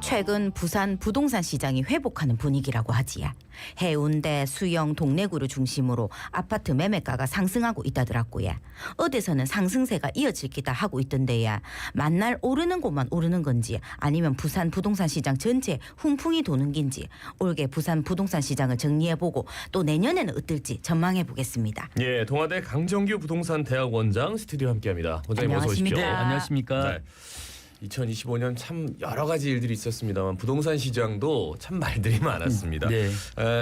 최근 부산 부동산 시장이 회복하는 분위기라고 하지야. 해운대, 수영, 동래구를 중심으로 아파트 매매가가 상승하고 있다더라고요. 어디서는 상승세가 이어질 기다 하고 있던데야. 만날 오르는 곳만 오르는 건지 아니면 부산 부동산 시장 전체에 훈풍이 도는 긴지 올해 부산 부동산 시장을 정리해보고 또 내년에는 어떨지 전망해보겠습니다. 예, 동아대 강정규 부동산 대학 원장 스튜디오 함께합니다. 원장님 어서 오십시오. 안녕하십니까. 네, 안녕하십니까. 네. 2025년 참 여러 가지 일들이 있었습니다만 부동산 시장도 참 말들이 많았습니다. 네.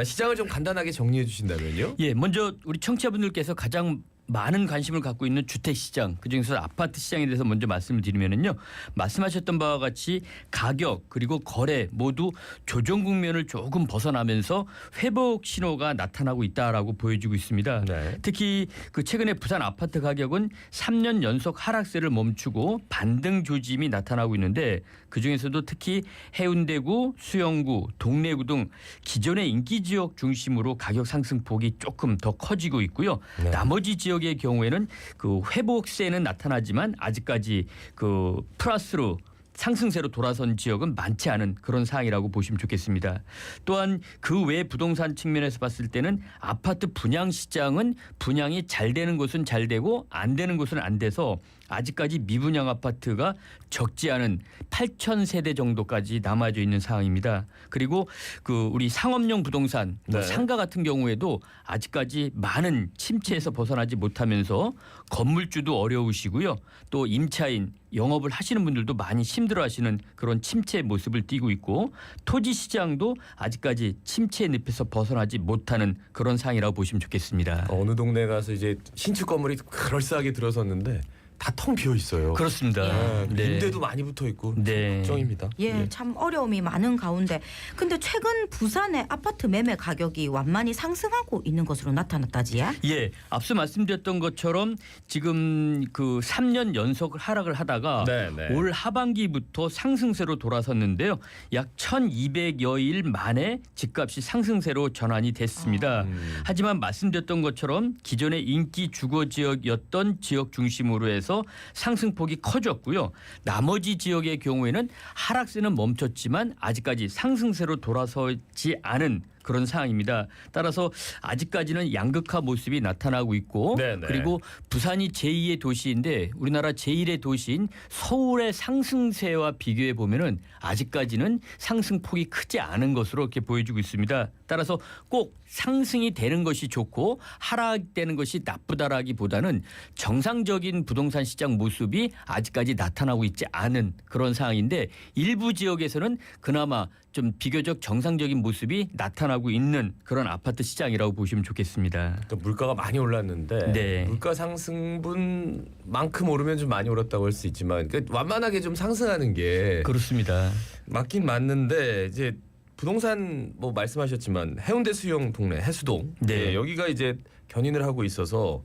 시장을 좀 간단하게 정리해 주신다면요. 예, 먼저 우리 청취자분들께서 가장 많은 관심을 갖고 있는 주택 시장, 그중에서 아파트 시장에 대해서 먼저 말씀을 드리면은요. 말씀하셨던 바와 같이 가격 그리고 거래 모두 조정 국면을 조금 벗어나면서 회복 신호가 나타나고 있다라고 보여지고 있습니다. 네. 특히 그 최근에 부산 아파트 가격은 3년 연속 하락세를 멈추고 반등 조짐이 나타나고 있는데 그중에서도 특히 해운대구, 수영구, 동래구 등 기존의 인기 지역 중심으로 가격 상승폭이 조금 더 커지고 있고요. 네. 나머지 지역의 경우에는 그 회복세는 나타나지만 아직까지 그 플러스로 상승세로 돌아선 지역은 많지 않은 그런 상황이라고 보시면 좋겠습니다. 또한 그 외 부동산 측면에서 봤을 때는 아파트 분양 시장은 분양이 잘 되는 곳은 잘 되고 안 되는 곳은 안 돼서 아직까지 미분양 아파트가 적지 않은 8,000세대 정도까지 남아져 있는 상황입니다. 그리고 그 우리 상업용 부동산 네. 상가 같은 경우에도 아직까지 많은 침체에서 벗어나지 못하면서 건물주도 어려우시고요. 또 임차인 영업을 하시는 분들도 많이 힘들어하시는 그런 침체 모습을 띠고 있고 토지 시장도 아직까지 침체의 늪에서 벗어나지 못하는 그런 상황이라고 보시면 좋겠습니다. 어느 동네 가서 이제 신축 건물이 그럴싸하게 들어섰는데 다 텅 비어 있어요. 그렇습니다. 임대도 많이 붙어 있고 네. 걱정입니다. 예, 참 어려움이 많은 가운데 근데 최근 부산의 아파트 매매 가격이 완만히 상승하고 있는 것으로 나타났다지야? 예, 앞서 말씀드렸던 것처럼 지금 그 3년 연속 하락을 하다가 네, 네. 올 하반기부터 상승세로 돌아섰는데요. 약 1,200여일 만에 집값이 상승세로 전환이 됐습니다. 하지만 말씀드렸던 것처럼 기존의 인기 주거 지역이었던 지역 중심으로 해서 상승폭이 커졌고요. 나머지 지역의 경우에는 하락세는 멈췄지만 아직까지 상승세로 돌아서지 않은 그런 상황입니다. 따라서 아직까지는 양극화 모습이 나타나고 있고 네네. 그리고 부산이 제2의 도시인데 우리나라 제1의 도시인 서울의 상승세와 비교해 보면은 아직까지는 상승폭이 크지 않은 것으로 이렇게 보여지고 있습니다. 따라서 꼭 상승이 되는 것이 좋고 하락되는 것이 나쁘다라기보다는 정상적인 부동산 시장 모습이 아직까지 나타나고 있지 않은 그런 상황인데 일부 지역에서는 그나마 좀 비교적 정상적인 모습이 나타나고 있는 그런 아파트 시장이라고 보시면 좋겠습니다. 또 물가가 많이 올랐는데 네. 물가 상승분만큼 오르면 좀 많이 올랐다고 할 수 있지만 그러니까 완만하게 좀 상승하는 게 그렇습니다. 맞긴 맞는데 이제 부동산 뭐 말씀하셨지만 해운대 수영 동네 해수동 네. 여기가 이제 견인을 하고 있어서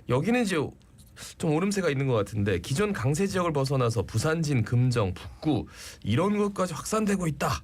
여기는 이제 좀 오름세가 있는 것 같은데 기존 강세 지역을 벗어나서 부산진, 금정, 북구 이런 것까지 확산되고 있다.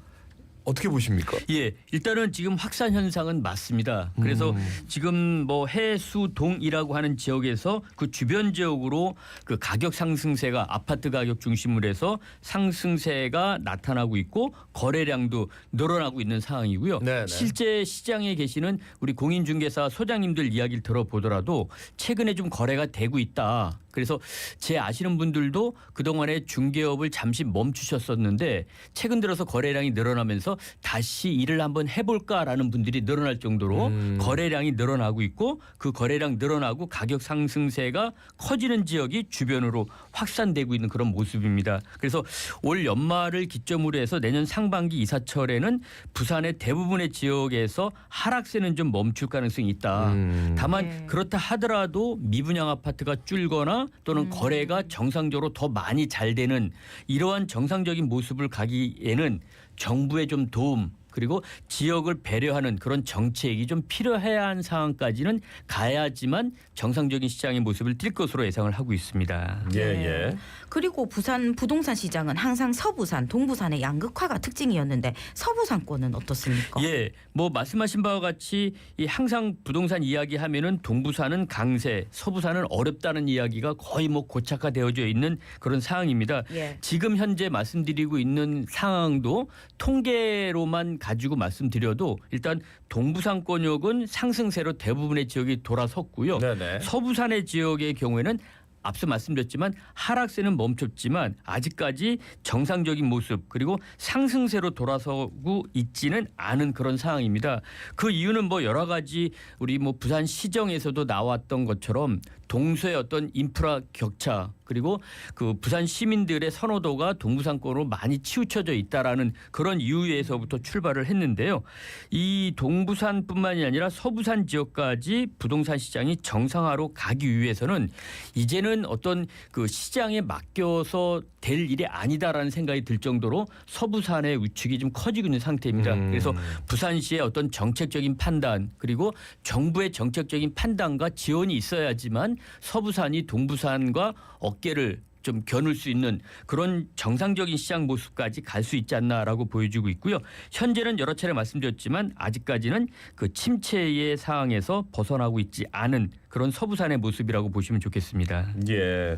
어떻게 보십니까? 예, 일단은 지금 확산 현상은 맞습니다. 그래서 지금 뭐 해수동이라고 하는 지역에서 그 주변 지역으로 그 가격 상승세가 아파트 가격 중심으로 해서 상승세가 나타나고 있고 거래량도 늘어나고 있는 상황이고요. 네네. 실제 시장에 계시는 우리 공인중개사 소장님들 이야기를 들어보더라도 최근에 좀 거래가 되고 있다. 그래서 제 아시는 분들도 그동안에 중개업을 잠시 멈추셨었는데 최근 들어서 거래량이 늘어나면서 다시 일을 한번 해볼까라는 분들이 늘어날 정도로 거래량이 늘어나고 있고 그 거래량 늘어나고 가격 상승세가 커지는 지역이 주변으로 확산되고 있는 그런 모습입니다. 그래서 올 연말을 기점으로 해서 내년 상반기 이사철에는 부산의 대부분의 지역에서 하락세는 좀 멈출 가능성이 있다. 다만 네. 그렇다 하더라도 미분양 아파트가 줄거나 또는 거래가 정상적으로 더 많이 잘 되는 이러한 정상적인 모습을 가기에는 정부의 좀 도움 그리고 지역을 배려하는 그런 정책이 좀 필요해야 하는 상황까지는 가야지만 정상적인 시장의 모습을 띌 것으로 예상을 하고 있습니다. 예, 네. 예. 그리고 부산 부동산 시장은 항상 서부산, 동부산의 양극화가 특징이었는데 서부산권은 어떻습니까? 예, 뭐 말씀하신 바와 같이 이 항상 부동산 이야기하면은 동부산은 강세, 서부산은 어렵다는 이야기가 거의 뭐 고착화되어져 있는 그런 상황입니다. 예. 지금 현재 말씀드리고 있는 상황도 통계로만 가지고 말씀드려도 일단 동부산권역은 상승세로 대부분의 지역이 돌아섰고요. 네네. 서부산의 지역의 경우에는 앞서 말씀드렸지만 하락세는 멈췄지만 아직까지 정상적인 모습 그리고 상승세로 돌아서고 있지는 않은 그런 상황입니다. 그 이유는 뭐 여러 가지 우리 뭐 부산 시정에서도 나왔던 것처럼 동서의 어떤 인프라 격차 그리고 그 부산 시민들의 선호도가 동부산권으로 많이 치우쳐져 있다라는 그런 이유에서부터 출발을 했는데요. 이 동부산뿐만이 아니라 서부산 지역까지 부동산 시장이 정상화로 가기 위해서는 이제는 어떤 그 시장에 맡겨서 될 일이 아니다라는 생각이 들 정도로 서부산의 위축이 좀 커지고 있는 상태입니다. 그래서 부산시의 어떤 정책적인 판단 그리고 정부의 정책적인 판단과 지원이 있어야지만 서부산이 동부산과 어깨를 좀 겨눌 수 있는 그런 정상적인 시장 모습까지 갈 수 있지 않나라고 보여지고 있고요. 현재는 여러 차례 말씀드렸지만 아직까지는 그 침체의 상황에서 벗어나고 있지 않은 그런 서부산의 모습이라고 보시면 좋겠습니다. 예.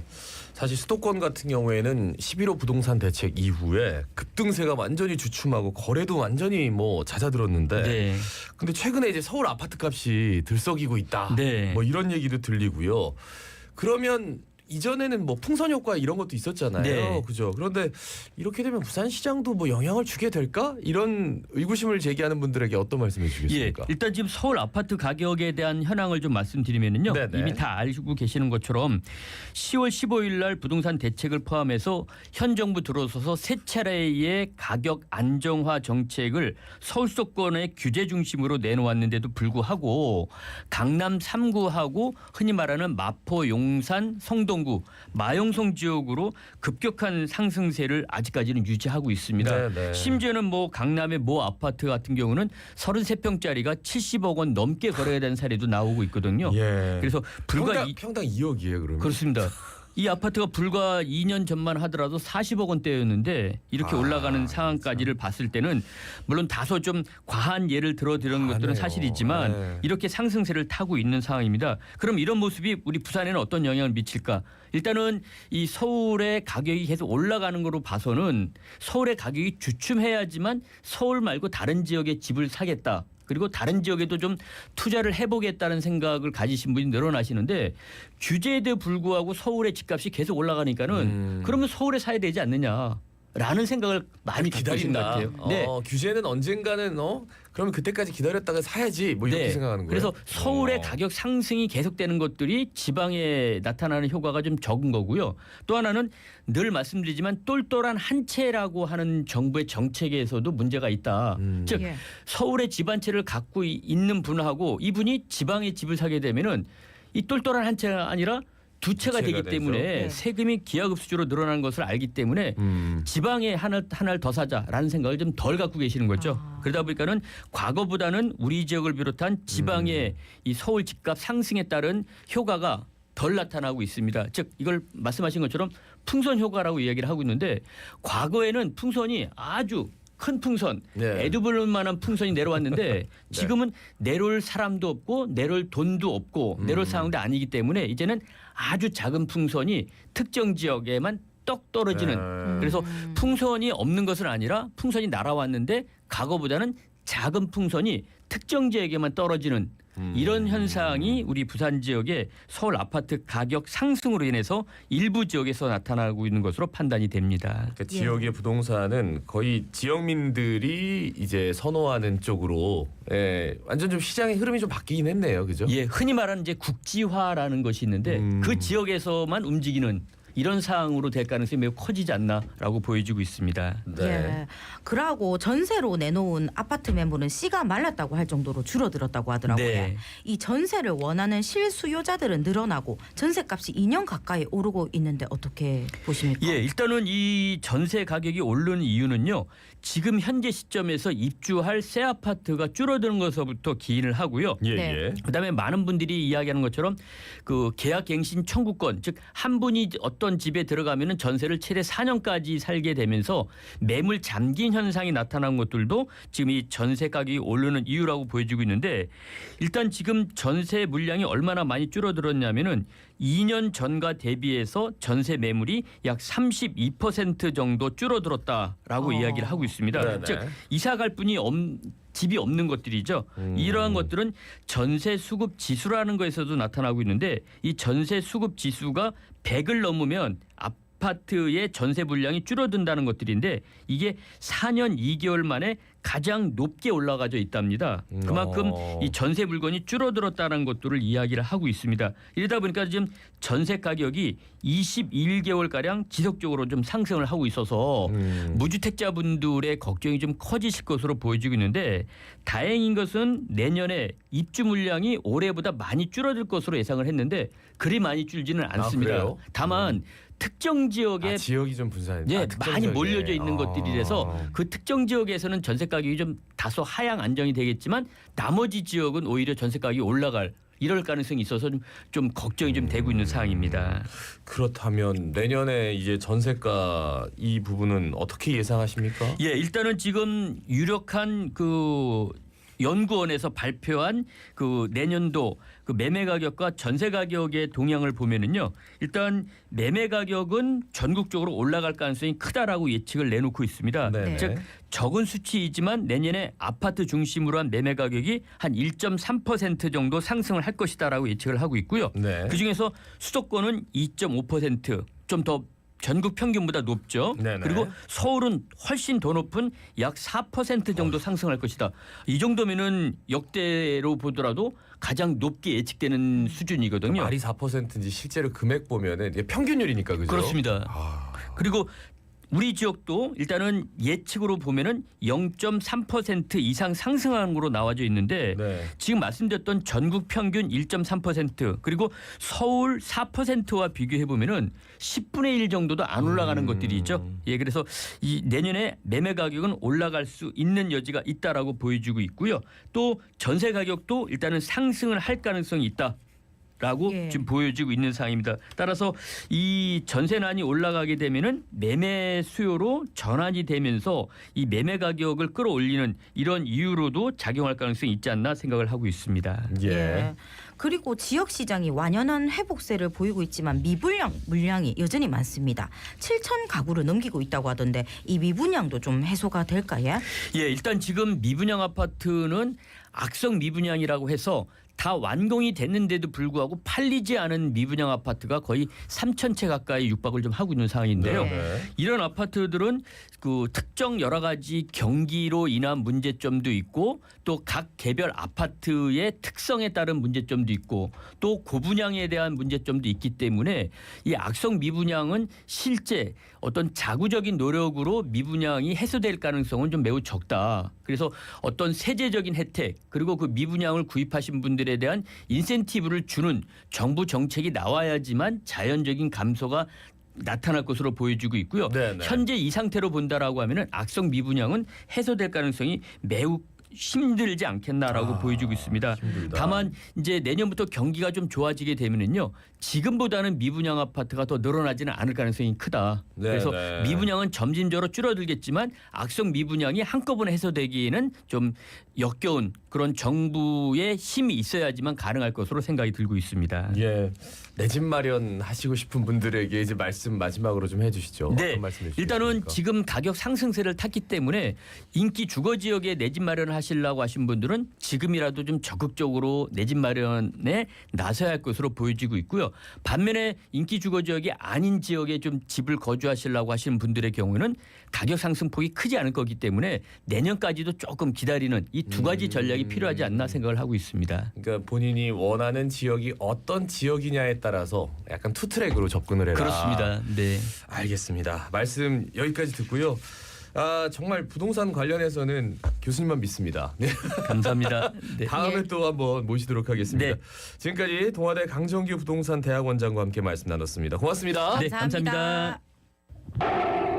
사실 수도권 같은 경우에는 11호 부동산 대책 이후에 급등세가 완전히 주춤하고 거래도 완전히 뭐 잦아들었는데 네. 근데 최근에 이제 서울 아파트 값이 들썩이고 있다. 네. 뭐 이런 얘기도 들리고요. 그러면 이전에는 뭐 풍선 효과 이런 것도 있었잖아요. 네. 그죠? 그런데 이렇게 되면 부산 시장도 뭐 영향을 주게 될까? 이런 의구심을 제기하는 분들에게 어떤 말씀해 예, 주시겠습니까? 일단 지금 서울 아파트 가격에 대한 현황을 좀 말씀드리면요. 네네. 이미 다 알고 계시는 것처럼 10월 15일 날 부동산 대책을 포함해서 현 정부 들어서서 세 차례의 가격 안정화 정책을 서울 수도권의 규제 중심으로 내놓았는데도 불구하고 강남 3구하고 흔히 말하는 마포, 용산, 성동구, 마용성 지역으로 급격한 상승세를 아직까지는 유지하고 있습니다. 네네. 심지어는 뭐 강남의 모 아파트 같은 경우는 33평짜리가 70억 원 넘게 거래가 되는 사례도 나오고 있거든요. 예. 그래서 불과 평당 2억이에요, 그러면. 그렇습니다. 이 아파트가 불과 2년 전만 하더라도 40억 원대였는데 이렇게 올라가는 상황까지를 봤을 때는 물론 다소 좀 과한 예를 들어드리는 것들은 과하네요. 사실이지만 네. 이렇게 상승세를 타고 있는 상황입니다. 그럼 이런 모습이 우리 부산에는 어떤 영향을 미칠까? 일단은 이 서울의 가격이 계속 올라가는 거로 봐서는 서울의 가격이 주춤해야지만 서울 말고 다른 지역에 집을 사겠다. 그리고 다른 지역에도 좀 투자를 해보겠다는 생각을 가지신 분이 늘어나시는데 규제에도 불구하고 서울의 집값이 계속 올라가니까는 그러면 서울에 사야 되지 않느냐라는 생각을 많이 갖고 계신 것 같아요. 네. 규제는 언젠가는 그러면 그때까지 기다렸다가 사야지 뭐 이렇게 네. 생각하는 거예요. 그래서 서울의 가격 상승이 계속되는 것들이 지방에 나타나는 효과가 좀 적은 거고요. 또 하나는 늘 말씀드리지만 똘똘한 한 채라고 하는 정부의 정책에서도 문제가 있다. 즉 예. 서울의 집 한 채를 갖고 있는 분하고 이분이 지방에 집을 사게 되면은 이 똘똘한 한 채가 아니라 두 채가 되기 되죠. 때문에 네. 세금이 기하급수적으로 늘어나는 것을 알기 때문에 지방에 하나를 더 사자라는 생각을 좀 덜 갖고 계시는 거죠. 그러다 보니까는 과거보다는 우리 지역을 비롯한 지방의 이 서울 집값 상승에 따른 효과가 덜 나타나고 있습니다. 즉 이걸 말씀하신 것처럼 풍선 효과라고 이야기를 하고 있는데 과거에는 풍선이 아주 큰 풍선, 네. 애도볼 만한 풍선이 내려왔는데 지금은 내려올 사람도 없고 내려올 돈도 없고 내려올 상황도 아니기 때문에 이제는 아주 작은 풍선이 특정 지역에만 떡 떨어지는 그래서 풍선이 없는 것은 아니라 풍선이 날아왔는데 과거보다는 작은 풍선이 특정 지역에만 떨어지는 이런 현상이 우리 부산 지역의 서울 아파트 가격 상승으로 인해서 일부 지역에서 나타나고 있는 것으로 판단이 됩니다. 그러니까 지역의 부동산은 거의 지역민들이 이제 선호하는 쪽으로 완전 좀 시장의 흐름이 좀 바뀌긴 했네요, 그죠? 예, 흔히 말하는 이제 국지화라는 것이 있는데 그 지역에서만 움직이는 이런 사항으로 될 가능성이 매우 커지지 않나라고 보여지고 있습니다. 네. 예. 그러고 전세로 내놓은 아파트 매물은 씨가 말랐다고 할 정도로 줄어들었다고 하더라고요. 네. 이 전세를 원하는 실수요자들은 늘어나고 전세값이 2년 가까이 오르고 있는데 어떻게 보십니까? 예, 일단은 이 전세 가격이 오르는 이유는요. 지금 현재 시점에서 입주할 새 아파트가 줄어드는 것서부터 기인을 하고요. 예, 네. 예. 그다음에 많은 분들이 이야기하는 것처럼 그 계약갱신 청구권, 즉 한 분이 어떤 집에 들어가면은 전세를 최대 4년까지 살게 되면서 매물 잠긴 현상이 나타난 것들도 지금 이 전세 가격이 오르는 이유라고 보여지고 있는데 일단 지금 전세 물량이 얼마나 많이 줄어들었냐면은 2년 전과 대비해서 전세 매물이 약 32% 정도 줄어들었다라고 이야기를 하고 있습니다. 네네. 즉 이사 갈 분이 집이 없는 것들이죠. 이러한 것들은 전세 수급 지수라는 것에서도 나타나고 있는데 이 전세 수급 지수가 100을 넘으면 아파트의 전세 물량이 줄어든다는 것들인데 이게 4년 2개월 만에 가장 높게 올라가져 있답니다. 그만큼 이 전세 물건이 줄어들었다는 것들을 이야기를 하고 있습니다. 이러다 보니까 지금 전세 가격이 21개월가량 지속적으로 좀 상승을 하고 있어서 무주택자분들의 걱정이 좀 커지실 것으로 보여지고 있는데 다행인 것은 내년에 입주 물량이 올해보다 많이 줄어들 것으로 예상을 했는데 그리 많이 줄지는 않습니다. 그래요? 다만 특정 지역에 지역이 좀 분산해. 예, 특정 많이 지역에. 몰려져 있는 것들이라서 그 특정 지역에서는 전세 가격이 좀 다소 하향 안정이 되겠지만 나머지 지역은 오히려 전세 가격이 올라갈 이럴 가능성이 있어서 좀 걱정이 좀 되고 있는 상황입니다. 그렇다면 내년에 이제 전세가 이 부분은 어떻게 예상하십니까? 예, 일단은 지금 유력한 그 연구원에서 발표한 그 내년도 그 매매 가격과 전세 가격의 동향을 보면은요. 일단 매매 가격은 전국적으로 올라갈 가능성이 크다라고 예측을 내놓고 있습니다. 네네. 즉 적은 수치이지만 내년에 아파트 중심으로 한 매매 가격이 한 1.3% 정도 상승을 할 것이다라고 예측을 하고 있고요. 네. 그중에서 수도권은 2.5% 좀 더 전국 평균보다 높죠. 네네. 그리고 서울은 훨씬 더 높은 약 4% 정도 상승할 것이다. 이 정도면은 역대로 보더라도 가장 높게 예측되는 수준이거든요. 말이 4%인지 실제로 금액 보면은 이게 평균율이니까 그죠? 그렇습니다. 아, 그리고 우리 지역도 일단은 예측으로 보면은 0.3% 이상 상승하는 거로 나와져 있는데 네. 지금 말씀드렸던 전국 평균 1.3% 그리고 서울 4%와 비교해 보면은 10분의 1 정도도 안 올라가는 것들이 있죠. 예, 그래서 이 내년에 매매 가격은 올라갈 수 있는 여지가 있다라고 보여지고 있고요. 또 전세 가격도 일단은 상승을 할 가능성이 있다. 라고 예. 지금 보여지고 있는 상황입니다. 따라서 이 전세난이 올라가게 되면은 매매 수요로 전환이 되면서 이 매매 가격을 끌어올리는 이런 이유로도 작용할 가능성이 있지 않나 생각을 하고 있습니다. 예. 그리고 지역 시장이 완연한 회복세를 보이고 있지만 미분양 물량이 여전히 많습니다. 7천 가구를 넘기고 있다고 하던데 이 미분양도 좀 해소가 될까요? 예, 일단 지금 미분양 아파트는 악성 미분양이라고 해서 다 완공이 됐는데도 불구하고 팔리지 않은 미분양 아파트가 거의 3천 채 가까이 육박을 좀 하고 있는 상황인데요. 네. 이런 아파트들은 그 특정 여러 가지 경기로 인한 문제점도 있고 또 각 개별 아파트의 특성에 따른 문제점도 있고 또 고분양에 대한 문제점도 있기 때문에 이 악성 미분양은 실제 어떤 자구적인 노력으로 미분양이 해소될 가능성은 좀 매우 적다. 그래서 어떤 세제적인 혜택 그리고 그 미분양을 구입하신 분들에 대한 인센티브를 주는 정부 정책이 나와야지만 자연적인 감소가 나타날 것으로 보여지고 있고요. 네네. 현재 이 상태로 본다라고 하면은 악성 미분양은 해소될 가능성이 매우 힘들지 않겠나라고 보여지고 있습니다. 힘들다. 다만 이제 내년부터 경기가 좀 좋아지게 되면은요. 지금보다는 미분양 아파트가 더 늘어나지는 않을 가능성이 크다. 네, 그래서 네. 미분양은 점진적으로 줄어들겠지만 악성 미분양이 한꺼번에 해소되기에는 좀 역겨운 그런 정부의 힘이 있어야지만 가능할 것으로 생각이 들고 있습니다. 예. 내 집 마련 하시고 싶은 분들에게 이제 말씀 마지막으로 좀 해주시죠. 네, 어떤 말씀 해주시겠습니까? 일단은 지금 가격 상승세를 탔기 때문에 인기 주거 지역에 내 집 마련을 하시려고 하신 분들은 지금이라도 좀 적극적으로 내 집 마련에 나서야 할 것으로 보여지고 있고요. 반면에 인기 주거 지역이 아닌 지역에 좀 집을 거주하시려고 하시는 분들의 경우에는 가격 상승폭이 크지 않을 거기 때문에 내년까지도 조금 기다리는 이 두 가지 전략이 필요하지 않나 생각을 하고 있습니다. 그러니까 본인이 원하는 지역이 어떤 지역이냐에 따라서 약간 투트랙으로 접근을 해라. 그렇습니다. 네. 알겠습니다. 말씀 여기까지 듣고요. 아 정말 부동산 관련해서는 교수님만 믿습니다. 네. 감사합니다. 네. 다음에 또 한번 모시도록 하겠습니다. 네. 지금까지 동아대 강정규 부동산 대학원장과 함께 말씀 나눴습니다. 고맙습니다. 네, 감사합니다. 감사합니다.